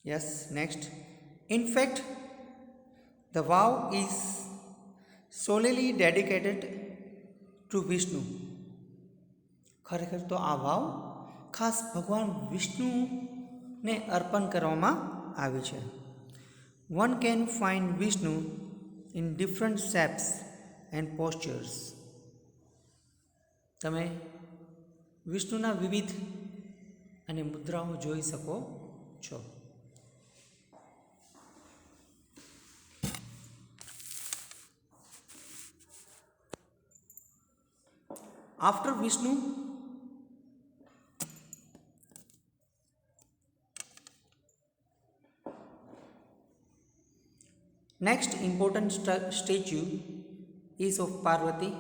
Yes, next. In fact, the vow is solely dedicated to Vishnu. ખરેખર તો આ વાવ ખાસ ભગવાન વિષ્ણુને અર્પણ કરવામાં આવી છે. One can find Vishnu in different shapes and postures. તમે વિષ્ણુના વિવિધ અને મુદ્રાઓ જોઈ શકો છો. After Vishnu, next important statue is of Parvati.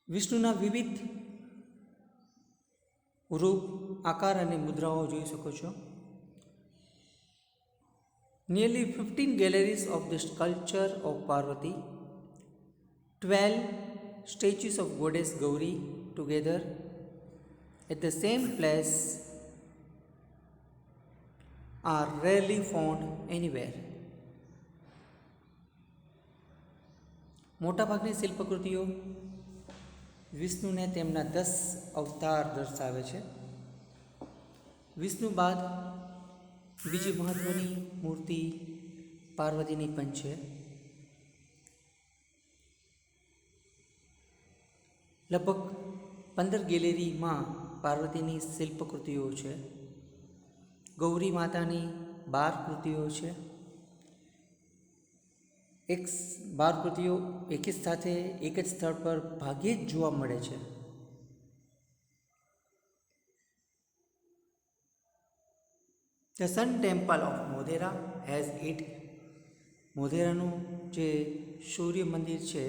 વિષ્ણુના વિવિધ રૂપ, આકાર અને મુદ્રાઓ જોઈ શકો છો. Nearly 15 galleries of the sculpture of Parvati, 12 statues of goddess Gauri together at the same place are rarely found anywhere. મોટાભાગની શિલ્પકૃતિઓ વિષ્ણુને તેમના 10 અવતાર દર્શાવે છે. વિષ્ણુ બાદ બીજી મહત્વની મૂર્તિ પાર્વતીની પણ છે. લગભગ 15 ગેલેરીમાં પાર્વતીની શિલ્પકૃતિઓ છે. ગૌરી માતાની 12 કૃતિઓ છે. 12 કૃતિઓ એક જ સાથે એક જ સ્થળ પર ભાગ્યે જ જોવા મળે છે. The Sun Temple of Modhera has 8. મોધેરાનું જે સૂર્ય મંદિર છે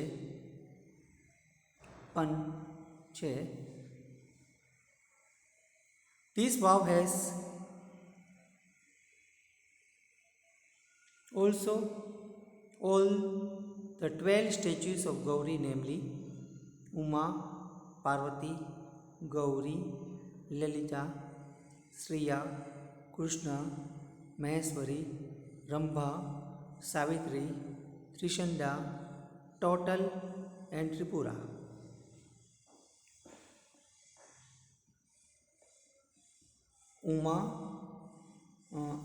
પણ છે. This vow has also all the 12 statues of Gauri, namely Uma, Parvati, Gauri, Lalita, Shriya, Krishna, Maheshwari, Rambha, Savitri, Trishanda, Total and Tripura. Uma,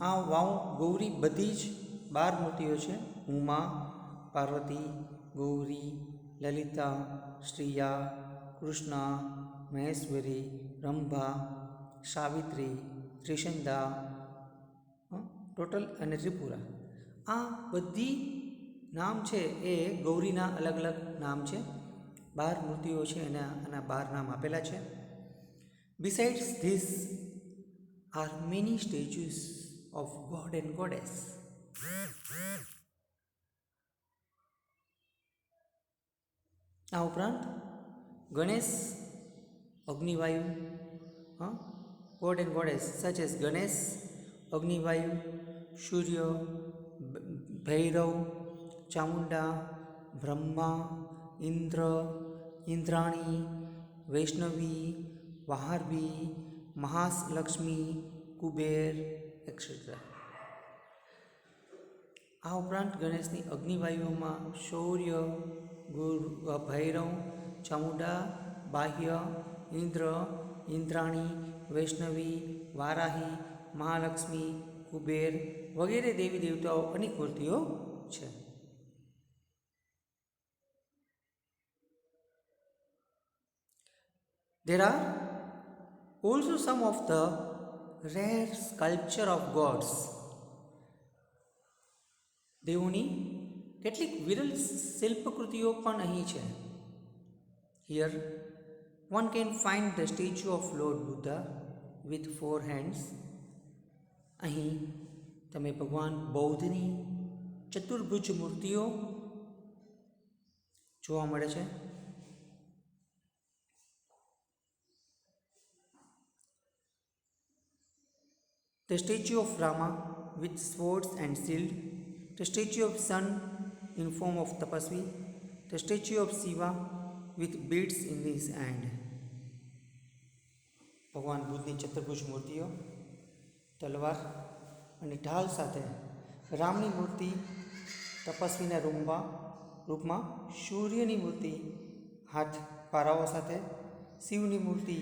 આ વાવ ગૌરી બધી જ 12 મૂર્તિઓ છે. ઉમા, પાર્વતી, ગૌરી, લલિતા, શ્રીયા, કૃષ્ણા, મહેશ્વરી, રંભા, સાવિત્રી, ત્રિશંદા, ટોટલ અને ત્રિપુરા. આ બધી નામ છે એ ગૌરીના અલગ અલગ નામ છે. 12 મૂર્તિઓ છે એના 12 નામ આપેલા છે. Besides this are many statues of god and goddess. આ ઉપરાંત Ganesh, અગ્નિવાયુ, god and goddess such as Ganesh, Agnivayu, Surya, Bhairav, Chamunda, Brahma, Indra, Indrani, Vaishnavi, Vaharvi, Mahalakshmi, Kuber, etc. આ ઉપરાંત ગણેશની અગ્નિવાયુઓમાં શૌર્ય, ભૈરવ, ચામુંડા, બાહ્ય, ઇન્દ્ર, ઇન્દ્રાણી, વૈષ્ણવી, વારાહી, મહાલક્ષ્મી, કુબેર વગેરે દેવી દેવતાઓ અનેક મૂર્તિઓ છે. There are also some of the rare sculpture of gods. દેવોની કેટલીક વિરલ શિલ્પકૃતિઓ પણ અહીં છે. Here one can find the statue of Lord Buddha with 4 hands. અહીં તમે ભગવાન બૌદ્ધની ચતુર્ભુજ મૂર્તિઓ જોવા મળે છે. The statue of Rama with swords and shield, the statue of sun in form of Tapasvi, the statue of Shiva with beads in his hand. ભગવાન બુદ્ધની ચતુર્ભુજ મૂર્તિઓ, તલવાર અને ઢાલ સાથે. રામની મૂર્તિ તપસ્વીના રૂપમાં, સૂર્યની મૂર્તિ હાથ પારાઓ સાથે, શિવની મૂર્તિ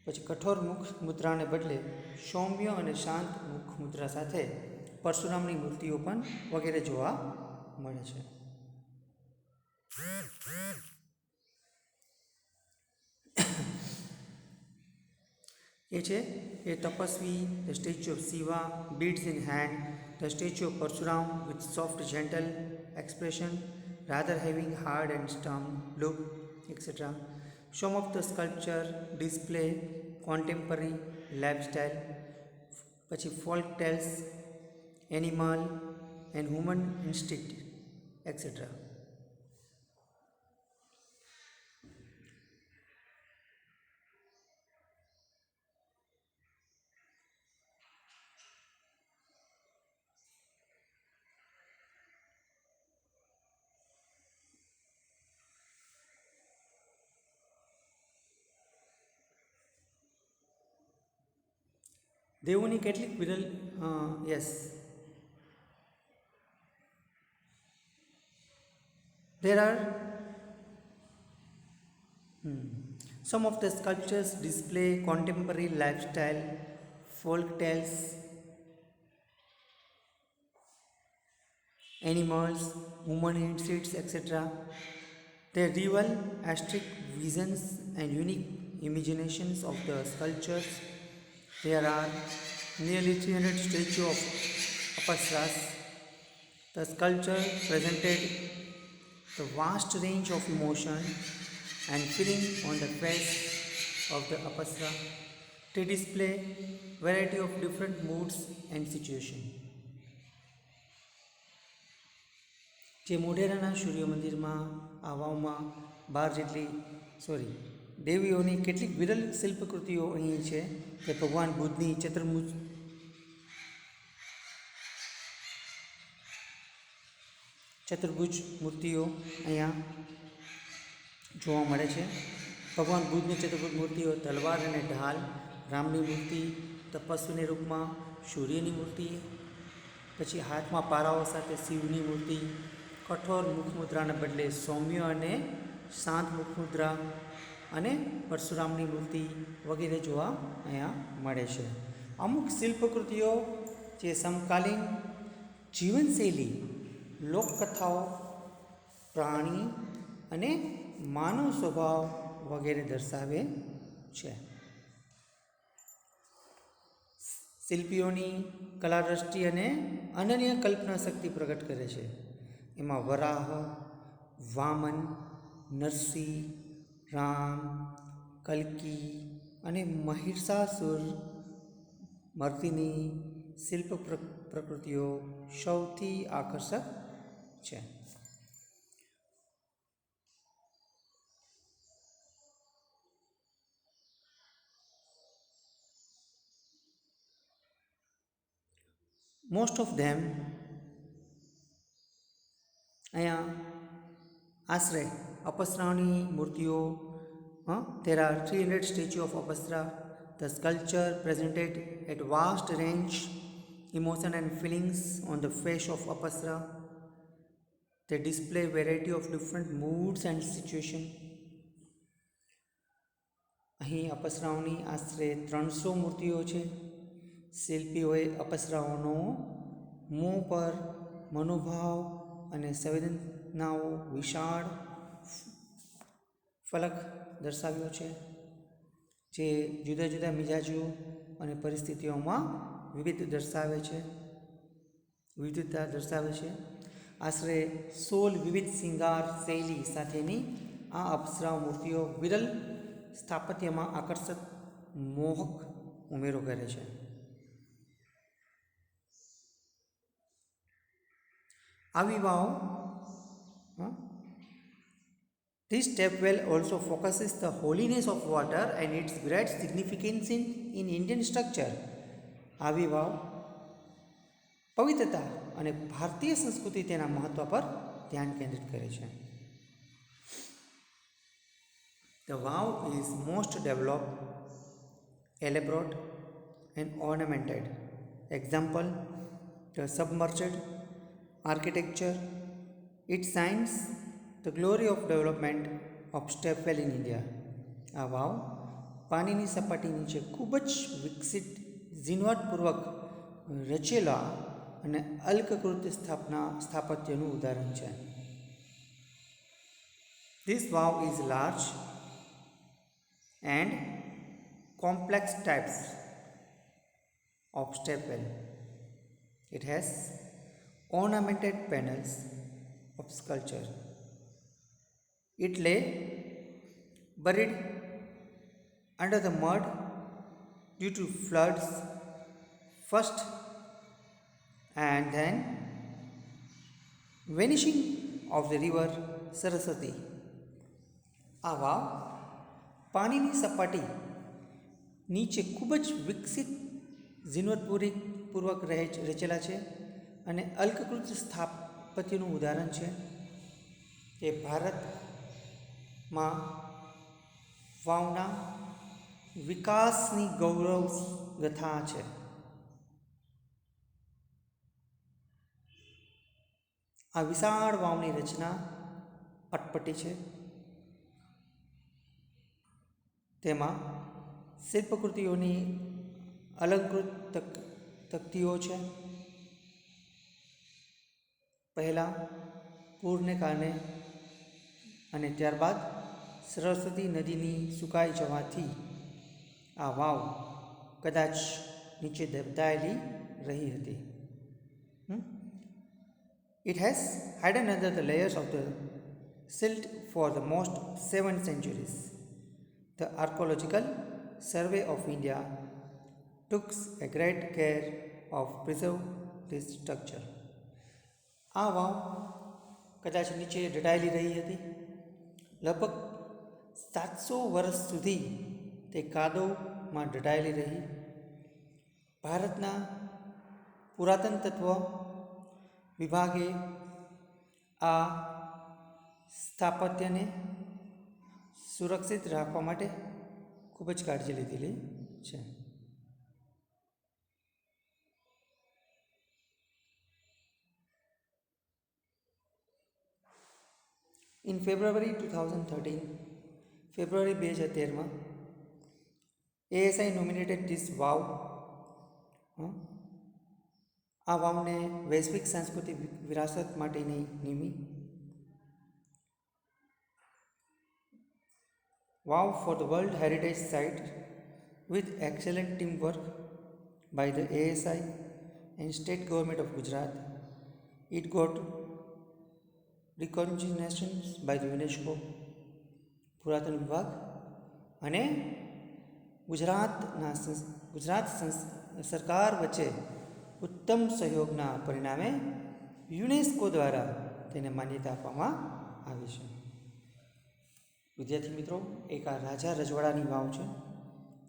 પછી કઠોર મુખ મુદ્રાને બદલે સૌમ્ય અને શાંત મુખ મુદ્રા સાથે, પરશુરામની મૂર્તિઓ પણ વગેરે જોવા મળે છે. એ છે એ તપસ્વી, the statue of Shiva, beads in hand, the statue of Parsuram with soft gentle expression, rather having hard and stern look, etc. Some of the sculpture display contemporary lifestyle, પછી folk tales, animal and human instinct, etc. દેવોની કેટલીક Viral yes there are some of the sculptures display contemporary lifestyle, folk tales, animals, human instincts, etc. They reveal artistic visions and unique imaginations of the sculptures. There are nearly 300 statues of Apsaras. The sculpture presented the vast range of emotion and feeling on the face of the Apsara. They display variety of different moods and situations. જે મોઢેરાના સૂર્ય મંદિરમાં આ વાવમાં 12 જેટલી દેવીઓની કેટલીક વિરલ શિલ્પકૃતિઓ અહીં છે કે ભગવાન બુદ્ધની ચતુર્ભુજ મૂર્તિઓ અહીંયા જોવા મળે છે. ભગવાન બુદ્ધની ચતુર્ભુજ મૂર્તિઓ તલવાર અને ઢાલ, રામની મૂર્તિ તપસ્વીની રૂપમાં, સૂર્યની મૂર્તિ, પછી હાથમાં પારાઓ સાથે શિવની મૂર્તિ, કઠોર મુખમુદ્રાને બદલે સૌમ્ય અને શાંત મુખમુદ્રા અને પરશુરામની મૂર્તિ વગેરે જોવા અહીંયા મળે છે. અમુક શિલ્પકૃતિઓ જે સમકાલીન જીવનશૈલી, લોકકથાઓ, પ્રાણી અને માનવ સ્વભાવ વગેરે દર્શાવે છે. શિલ્પીઓની કલાદ્રષ્ટિ અને અનન્ય કલ્પના શક્તિ પ્રગટ કરે છે. એમાં વરાહ, વામન, નરસિંહ, રામ, કલ્કી અને મહિષાસુર મર્દિની શિલ્પ પ્રકૃતિઓ સૌથી આકર્ષક છે. મોસ્ટ ઓફ ધેમ અહીંયા આશરે અપસરાની મૂર્તિઓ. There are 300 statues of Apsara. The sculpture presented at vast range emotion and feelings on the face of Apsara. They display variety of different moods and situation. અહીં અપસરાઓની આશરે 300 મૂર્તિઓ છે. શિલ્પીઓએ અપસરાઓનો મોં પર મનોભાવ અને સંવેદનાઓ વિશાળ ફલક દર્શાવ્યો છે, જે જુદા જુદા મિજાજો અને પરિસ્થિતિઓમાં વિવિધતા દર્શાવે છે. આશરે 16 વિવિધ શિંગાર શૈલી સાથેની આ અપ્સરા મૂર્તિઓ વિરલ સ્થાપત્યમાં આકર્ષક મોહક ઉમેરો કરે છે. આવી વાવ This stepwell also focuses the holiness of water and its great significance in Indian structure. આવી વાવ પવિત્રતા અને ભારતીય સંસ્કૃતિ તેના મહત્વ પર ધ્યાન કેન્દ્રિત કરે છે. The vow is most developed, elaborate, and ornamented. Example, the submerged architecture. It signs the glory of development of stepwell in India. આ વાવ પાણીની સપાટી નીચે ખૂબ જ વિકસિત ઝીણવટપૂર્વક રચેલા અને અલ્કકૃત સ્થાપત્યનું ઉદાહરણ છે. This vow is large and complex types of stepwell. It has ornamented panels of sculpture. It lay buried under the mud due to floods first and then vanishing of the river Saraswati. આ વાવ પાણીની સપાટી નીચે ખૂબ જ વિકસિત ઝીણવટપૂર્વક રચેલા છે અને અલ્કકૃત સ્થાપત્યનું ઉદાહરણ છે. એ ભારતમાં વાવના વિકાસની ગૌરવ ગાથા છે. આ વિશાળ વાવની રચના અટપટી છે. તેમાં શિલ્પકૃતિઓની અલંકૃત તકતીઓ છે. પહેલાં પૂરને કારણે અને ત્યારબાદ સરસ્વતી નદીની સુકાઈ જવાથી આ વાવ કદાચ નીચે દબાયેલી રહી હતી. It has hidden under the layers of the silt for the most 7 centuries. The Archaeological Survey of India took a great care of preserve this structure. આ વાવ કદાચ નીચે દટાયેલી રહી હતી. લગભગ 700 વર્ષ સુધી તે કાદવમાં દટાયેલી રહી. ભારતના પુરાતન તત્વ વિભાગે આ સ્થાપત્યને સુરક્ષિત રાખવા માટે ખૂબ જ કાળજી લીધેલી છે. In February 2013, February 2013 ASI nominated this vow. આ વાવને વૈશ્વિક સાંસ્કૃતિક વિરાસત માટેની નિમી. Wow for the World Heritage Site with excellent teamwork by the ASI and State Government of Gujarat. It got recognition by the UNESCO, પુરાતન વિભાગ અને ગુજરાત સરકાર વચ્ચે ઉત્તમ સહયોગના પરિણામે યુનેસ્કો દ્વારા તેને માન્યતા આપવામાં આવી છે. વિદ્યાર્થી મિત્રો, એક આ રાજા રજવાડાની વાવ છે.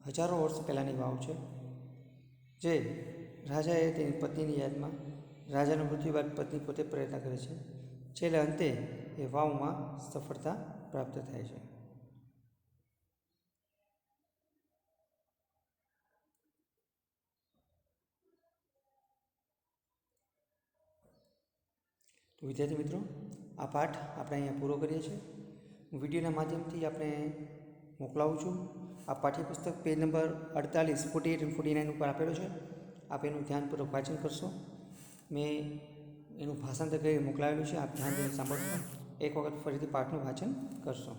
હજારો વર્ષ પહેલાંની વાવ છે, જે રાજાએ તેની પત્નીની યાદમાં રાજાનું મૃત્યુ બાદ પત્ની પોતે પ્રયત્ન કરે છે. છેલ્લે અંતે એ વાવમાં સફળતા પ્રાપ્ત થાય છે. તો વિદ્યાર્થી મિત્રો, આ પાઠ આપણે અહીંયા પૂરો કરીએ છીએ. હું વિડીયોના માધ્યમથી આપણે મોકલાવું છું. આ પાઠ્યપુસ્તક પેજ નંબર 48, 48 અને 49 ઉપર આપેલો છે. આપ એનું ધ્યાનપૂર્વક વાંચન કરશો. મેં એનું ભાષાંતર કરી મોકલાવેલું છે. આપ ધ્યાન દઈને સાંભળશો. એક વખત ફરીથી પાઠનું વાંચન કરશો.